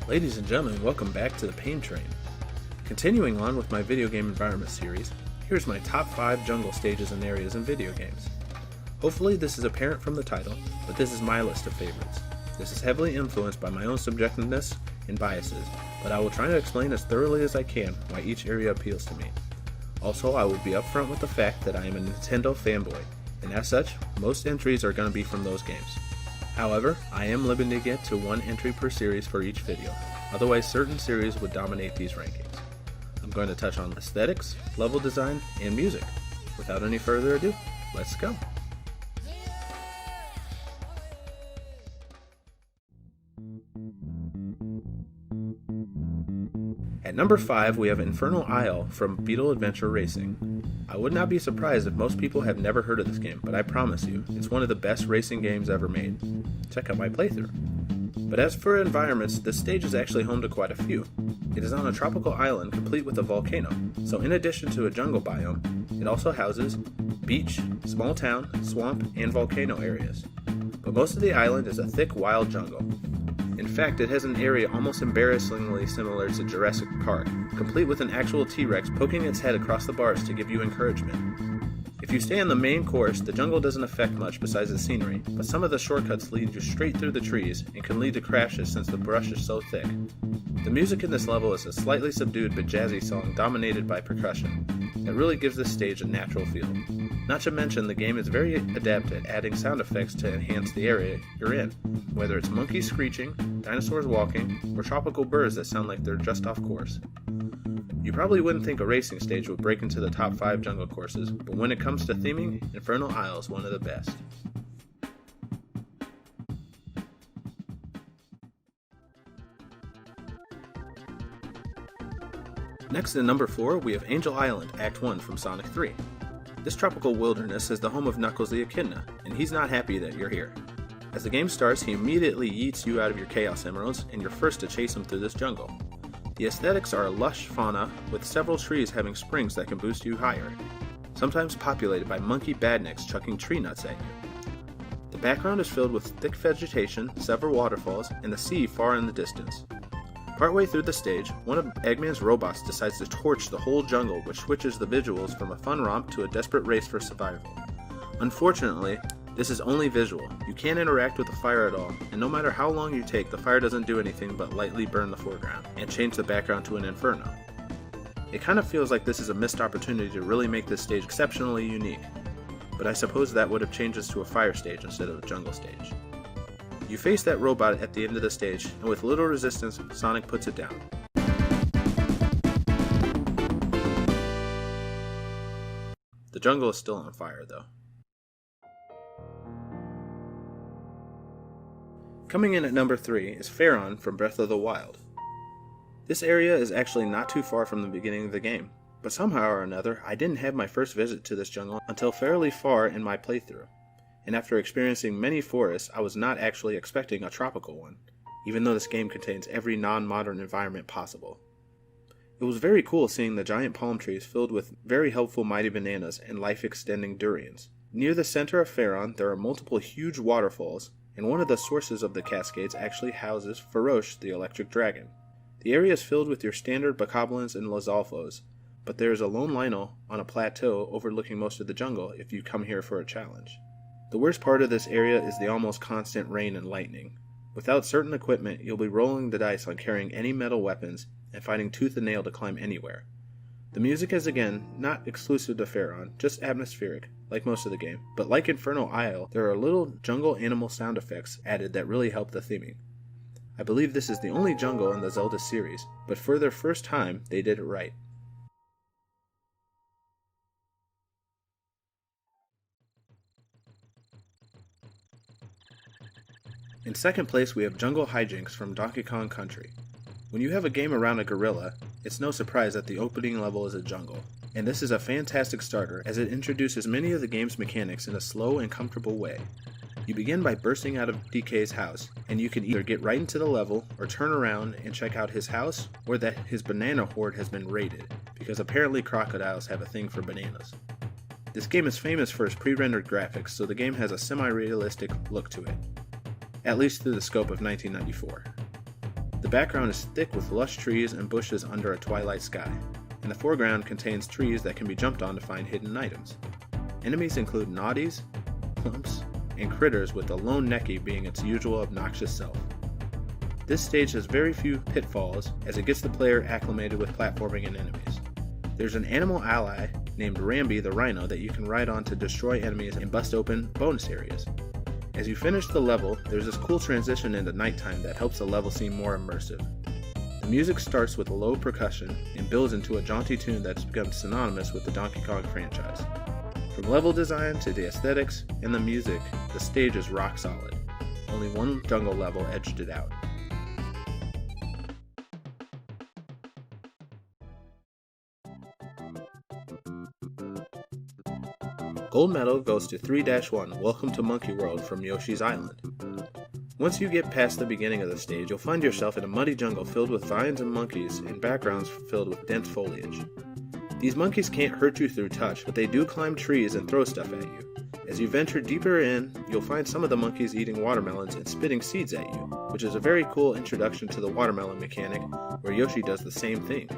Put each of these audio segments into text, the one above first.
Ladies and gentlemen, welcome back to the Pain Train. Continuing on with my video game environment series, here's my top 5 jungle stages and areas in video games. Hopefully this is apparent from the title, but this is my list of favorites. This is heavily influenced by my own subjectiveness and biases, but I will try to explain as thoroughly as I can why each area appeals to me. Also, I will be upfront with the fact that I am a Nintendo fanboy, and as such, most entries are going to be from those games. However, I am limiting it to one entry per series for each video, otherwise certain series would dominate these rankings. I'm going to touch on aesthetics, level design, and music. Without any further ado, let's go! At number 5, we have Infernal Isle from Beetle Adventure Racing. I would not be surprised if most people have never heard of this game, but I promise you, it's one of the best racing games ever made. Check out my playthrough. But as for environments, this stage is actually home to quite a few. It is on a tropical island complete with a volcano, so in addition to a jungle biome, it also houses beach, small town, swamp, and volcano areas. But most of the island is a thick wild jungle. In fact, it has an area almost embarrassingly similar to Jurassic Park, complete with an actual T-Rex poking its head across the bars to give you encouragement. If you stay on the main course, the jungle doesn't affect much besides the scenery, but some of the shortcuts lead you straight through the trees and can lead to crashes since the brush is so thick. The music in this level is a slightly subdued but jazzy song dominated by percussion. It really gives this stage a natural feel. Not to mention, the game is very adept at adding sound effects to enhance the area you're in, whether it's monkeys screeching, dinosaurs walking, or tropical birds that sound like they're just off course. You probably wouldn't think a racing stage would break into the top 5 jungle courses, but when it comes to theming, Infernal Isle is one of the best. Next at number 4, we have Angel Island, Act 1 from Sonic 3. This tropical wilderness is the home of Knuckles the Echidna, and he's not happy that you're here. As the game starts, he immediately yeets you out of your Chaos Emeralds, and you're first to chase him through this jungle. The aesthetics are a lush fauna, with several trees having springs that can boost you higher, sometimes populated by monkey badniks chucking tree nuts at you. The background is filled with thick vegetation, several waterfalls, and the sea far in the distance. Partway through the stage, one of Eggman's robots decides to torch the whole jungle, which switches the visuals from a fun romp to a desperate race for survival. Unfortunately, this is only visual. You can't interact with the fire at all, and no matter how long you take, the fire doesn't do anything but lightly burn the foreground, and change the background to an inferno. It kind of feels like this is a missed opportunity to really make this stage exceptionally unique, but I suppose that would have changed us to a fire stage instead of a jungle stage. You face that robot at the end of the stage, and with little resistance, Sonic puts it down. The jungle is still on fire though. Coming in at number 3 is Ferron from Breath of the Wild. This area is actually not too far from the beginning of the game, but somehow or another I didn't have my first visit to this jungle until fairly far in my playthrough, and after experiencing many forests I was not actually expecting a tropical one, even though this game contains every non-modern environment possible. It was very cool seeing the giant palm trees filled with very helpful mighty bananas and life-extending durians. Near the center of Ferron there are multiple huge waterfalls, and one of the sources of the cascades actually houses Ferron, the electric dragon. The area is filled with your standard bokoblins and Lizalfos, but there is a lone Lionel on a plateau overlooking most of the jungle if you come here for a challenge. The worst part of this area is the almost constant rain and lightning. Without certain equipment, you'll be rolling the dice on carrying any metal weapons and fighting tooth and nail to climb anywhere. The music is again not exclusive to Ferron, just atmospheric, like most of the game, but like Infernal Isle, there are little jungle animal sound effects added that really help the theming. I believe this is the only jungle in the Zelda series, but for their first time, they did it right. In second place, we have Jungle Hijinks from Donkey Kong Country. When you have a game around a gorilla, it's no surprise that the opening level is a jungle, and this is a fantastic starter as it introduces many of the game's mechanics in a slow and comfortable way. You begin by bursting out of DK's house, and you can either get right into the level or turn around and check out his house or that his banana hoard has been raided, because apparently crocodiles have a thing for bananas. This game is famous for its pre-rendered graphics, so the game has a semi-realistic look to it, at least through the scope of 1994. The background is thick with lush trees and bushes under a twilight sky, and the foreground contains trees that can be jumped on to find hidden items. Enemies include naughties, clumps, and critters, with the lone Neki being its usual obnoxious self. This stage has very few pitfalls as it gets the player acclimated with platforming and enemies. There's an animal ally named Rambi the Rhino that you can ride on to destroy enemies and bust open bonus areas. As you finish the level, there's this cool transition into nighttime that helps the level seem more immersive. The music starts with low percussion and builds into a jaunty tune that's become synonymous with the Donkey Kong franchise. From level design to the aesthetics and the music, the stage is rock solid. Only one jungle level edged it out. Gold medal goes to 3-1, Welcome to Monkey World from Yoshis Island. Once you get past the beginning of the stage, you'll find yourself in a muddy jungle filled with vines and monkeys and backgrounds filled with dense foliage. These monkeys can't hurt you through touch, but they do climb trees and throw stuff at you. As you venture deeper in, you'll find some of the monkeys eating watermelons and spitting seeds at you, which is a very cool introduction to the watermelon mechanic, where Yoshi does the same thing.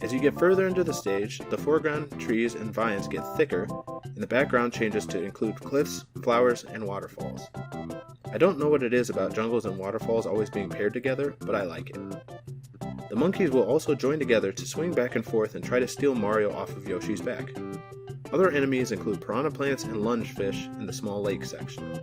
As you get further into the stage, the foreground trees and vines get thicker, and the background changes to include cliffs, flowers, and waterfalls. I don't know what it is about jungles and waterfalls always being paired together, but I like it. The monkeys will also join together to swing back and forth and try to steal Mario off of Yoshi's back. Other enemies include piranha plants and lungfish in the small lake section.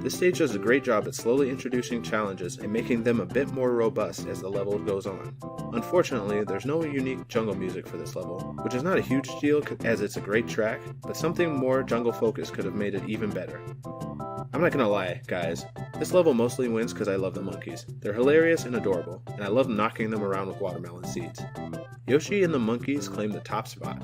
This stage does a great job at slowly introducing challenges and making them a bit more robust as the level goes on. Unfortunately, there's no unique jungle music for this level, which is not a huge deal as it's a great track, but something more jungle focused could have made it even better. I'm not gonna lie, guys, this level mostly wins because I love the monkeys. They're hilarious and adorable, and I love knocking them around with watermelon seeds. Yoshi and the monkeys claim the top spot.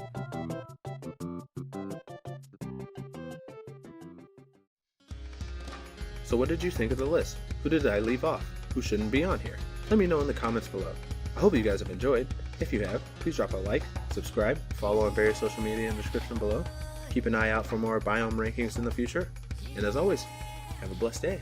So what did you think of the list? Who did I leave off? Who shouldn't be on here? Let me know in the comments below. I hope you guys have enjoyed. If you have, please drop a like, subscribe, follow on various social media in the description below. Keep an eye out for more biome rankings in the future. And as always, have a blessed day.